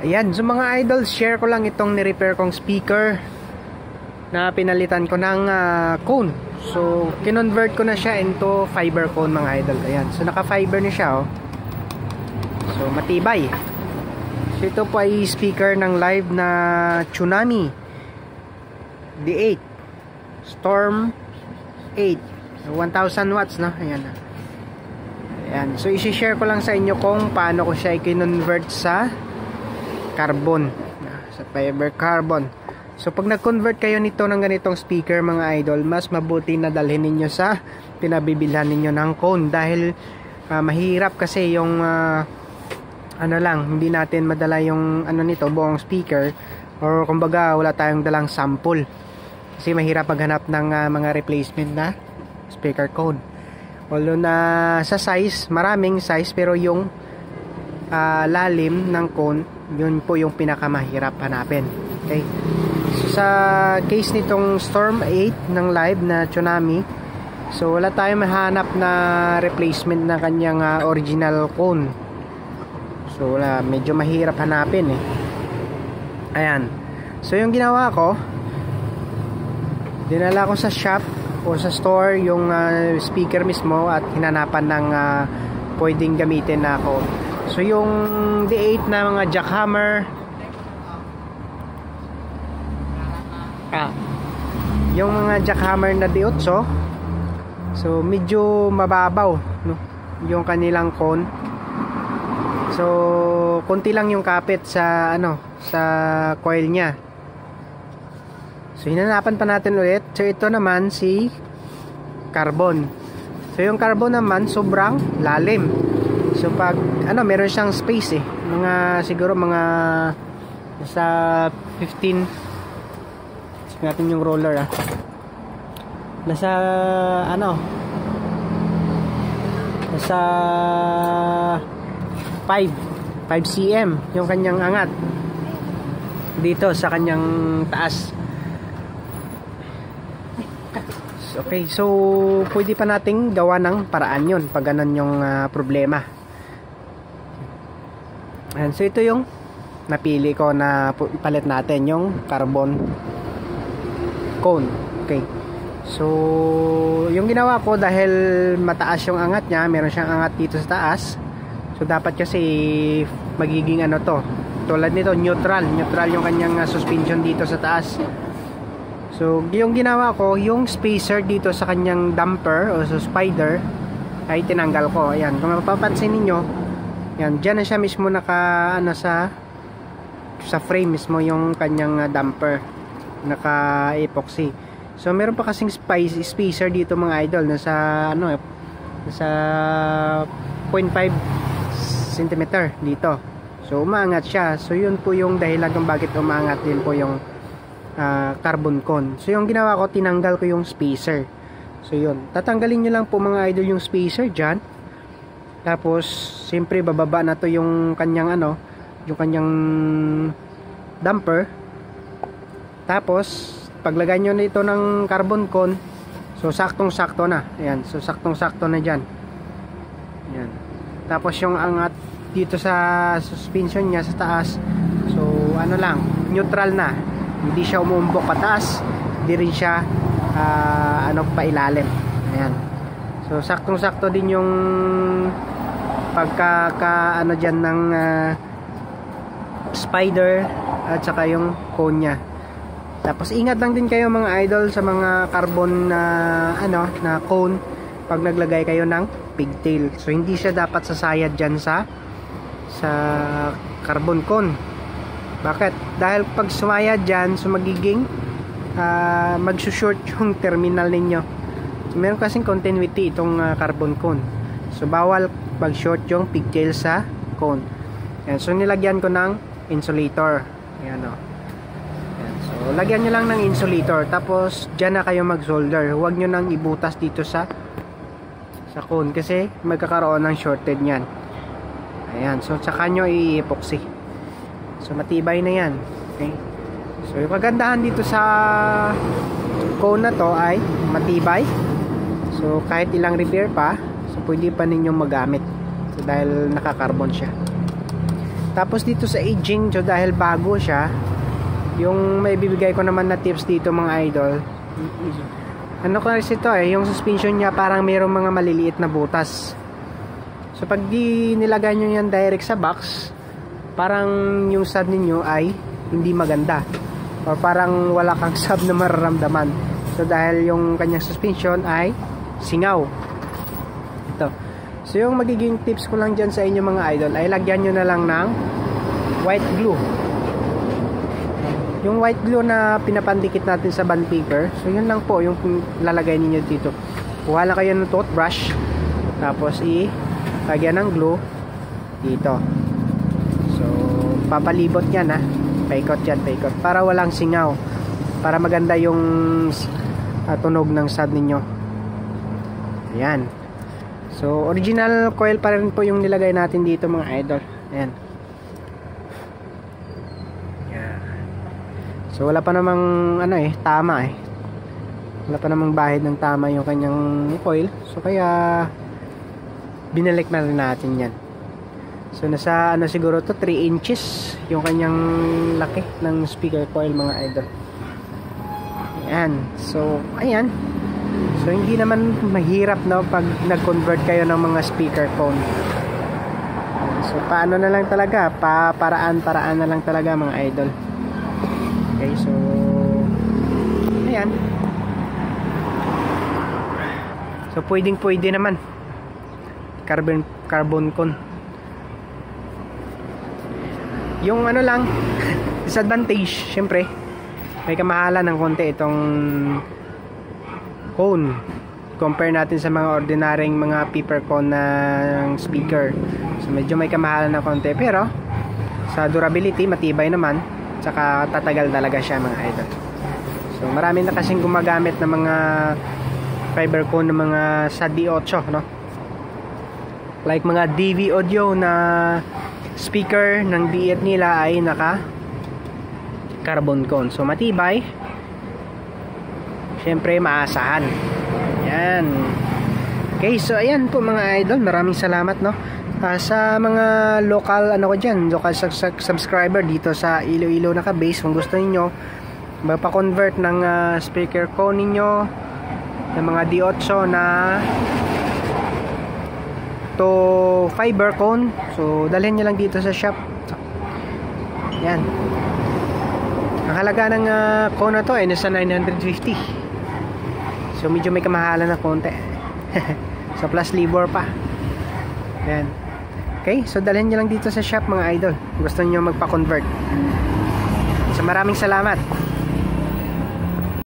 Ayan, so mga idol, share ko lang itong ni-repair kong speaker na pinalitan ko ng cone. So, kinonvert ko na siya into fiber cone mga idol. Ayan, so naka-fiber na siya, oh. So, matibay. So, ito po ay speaker ng live na Tsunami D8 Storm 8 1000 watts, no? Ayan na. Ayan, so isi-share ko lang sa inyo kung paano ko siya i-convert sa carbon, sa fiber carbon. So pag nag-convert kayo nito ng ganitong speaker mga idol, mas mabuti na dalhin ninyo sa pinabibilhan ninyo ng cone dahil mahirap kasi yung ano lang, hindi natin madala yung ano nito, buong speaker, or kumbaga wala tayong dalang sample kasi mahirap maghanap ng mga replacement na speaker cone. Although na sa size, maraming size, pero yung lalim ng cone, yun po yung pinakamahirap hanapin. Okay, so sa case nitong Storm 8 ng live na Tsunami, so wala tayong mahanap na replacement na kanyang original cone. So wala, medyo mahirap hanapin eh. Ayan, so yung ginawa ko, dinala ko sa shop o sa store yung speaker mismo at hinanapan ng pwedeng gamitin na ako. So yung D8 na mga jackhammer, yung mga jackhammer na D8, so medyo mababaw, no, yung kanilang cone. So konti lang yung kapit sa ano, sa coil niya. So hinanapan pa natin ulit. So ito naman si carbon. So yung carbon naman sobrang lalim. So pag ano, meron siyang space eh. Mga siguro mga sa 15. Check natin yung roller nasa ano, nasa 5 cm yung kanyang angat dito sa kanyang taas. Okay, so pwede pa nating gawa ng paraan yun pag ganun yung problema. And so ito yung napili ko na palit natin, yung carbon cone. Okay, so yung ginawa ko, dahil mataas yung angat niya, meron siyang angat dito sa taas, so dapat kasi magiging ano to, tulad nito, neutral yung kanyang suspension dito sa taas. So yung ginawa ko, yung spacer dito sa kanyang damper o sa spider ay tinanggal ko. Ayan, kung mapapansin niyo, yan, dyan na siya mismo naka ano, sa frame mismo yung kanyang damper, naka epoxy. So meron pa kasing spacer dito mga idol, nasa ano, nasa 0.5 cm dito. So umaangat siya. So yun po yung dahilan kung bakit umaangat din po yung carbon cone. So yung ginawa ko, tinanggal ko yung spacer. So yun, tatanggalin nyo lang po mga idol yung spacer dyan. Tapos siyempre bababa na to yung kanyang ano, yung kanyang damper. Tapos paglagay nyo na ito ng carbon cone, so saktong sakto na. Ayan, so saktong sakto na dyan. Ayan. Tapos yung angat dito sa suspension nya sa taas, so ano lang, neutral na. Hindi siya umuumbok pataas, hindi rin siya ano, pailalim. Ayan. So saktong-sakto din yung ano dyan ng spider at saka yung cone nya. Tapos ingat lang din kayo mga idol sa mga carbon na ano, na cone pag naglagay kayo ng pigtail. So hindi siya dapat sasayad dyan sa carbon cone. Bakit? Dahil pag sumaya dyan, so magiging magsushort yung terminal ninyo. So meron kasing continuity itong carbon cone. So bawal mag-short yung pigtail sa cone. Ayan, so nilagyan ko ng insulator. Ayan, o. Ayan, so lagyan nyo lang ng insulator. Tapos dyan na kayo mag-solder. Huwag nyo nang ibutas dito sa cone kasi magkakaroon ng shorted nyan. Ayan, so tsaka nyo i-epoxy. So matibay na yan. Okay, so yung kagandahan dito sa cone na to ay matibay. So kahit ilang repair pa, so pwede pa ninyong magamit. So dahil naka-carbon siya. Tapos dito sa aging, so dahil bago siya, yung may bibigay ko naman na tips dito mga idol, ano kasi ito yung suspension niya parang mayroong mga maliliit na butas. So pag di nilagay nyo yan direct sa box, parang yung sub ninyo ay hindi maganda, o parang wala kang sub na mararamdaman. So dahil yung kanyang suspension ay singaw. Ito. So yung magiging tips ko lang dyan sa inyo mga idol ay lagyan nyo na lang ng white glue. Yung white glue na pinapandikit natin sa band paper, so yun lang po yung lalagay niyo dito. Kuha lang kayo ng toothbrush, tapos lagyan ng glue dito. So papalibot yan paikot yan, paikot, para walang singaw, para maganda yung tunog ng stud ninyo. Ayan. So original coil pa rin po yung nilagay natin dito mga idol. Ayan. So wala pa namang tama wala pa namang bahid ng tama yung kanyang coil. So kaya binalik na rin natin yan. So nasa siguro to 3 inches yung kanyang laki ng speaker coil mga idol. Ayan. So ayan. So hindi naman mahirap pag nag-convert kayo ng mga speaker phone. So paano na lang talaga, paraan na lang talaga mga idol. Okay, so ayan. So pwede naman carbon con. Yung lang disadvantage, syempre may kamahalan ng konti itong cone compare natin sa mga ordinaryong mga paper cone ng speaker. So medyo may kamahalan ng konti, pero sa durability matibay naman, tsaka tatagal talaga siya mga idol. So marami na kasing gumagamit ng mga fiber cone ng mga sa D8 like mga DV audio na speaker ng D8 nila ay naka carbon cone. So matibay, syempre maasahan. Yan. Okay, so ayan po mga idol, maraming salamat sa mga local local subscriber dito sa Iloilo naka-base. Kung gusto niyo magpa-convert ng speaker cone niyo ng mga D8 na to fiber cone, so dalhin niyo lang dito sa shop. Yan. Ang halaga ng cone na to ay nasa 950. So medyo may kamahalan na konti. So plus labor pa. Yan. Okay, so dalhin nyo lang dito sa shop mga idol. Gusto nyo magpa-convert. So maraming salamat.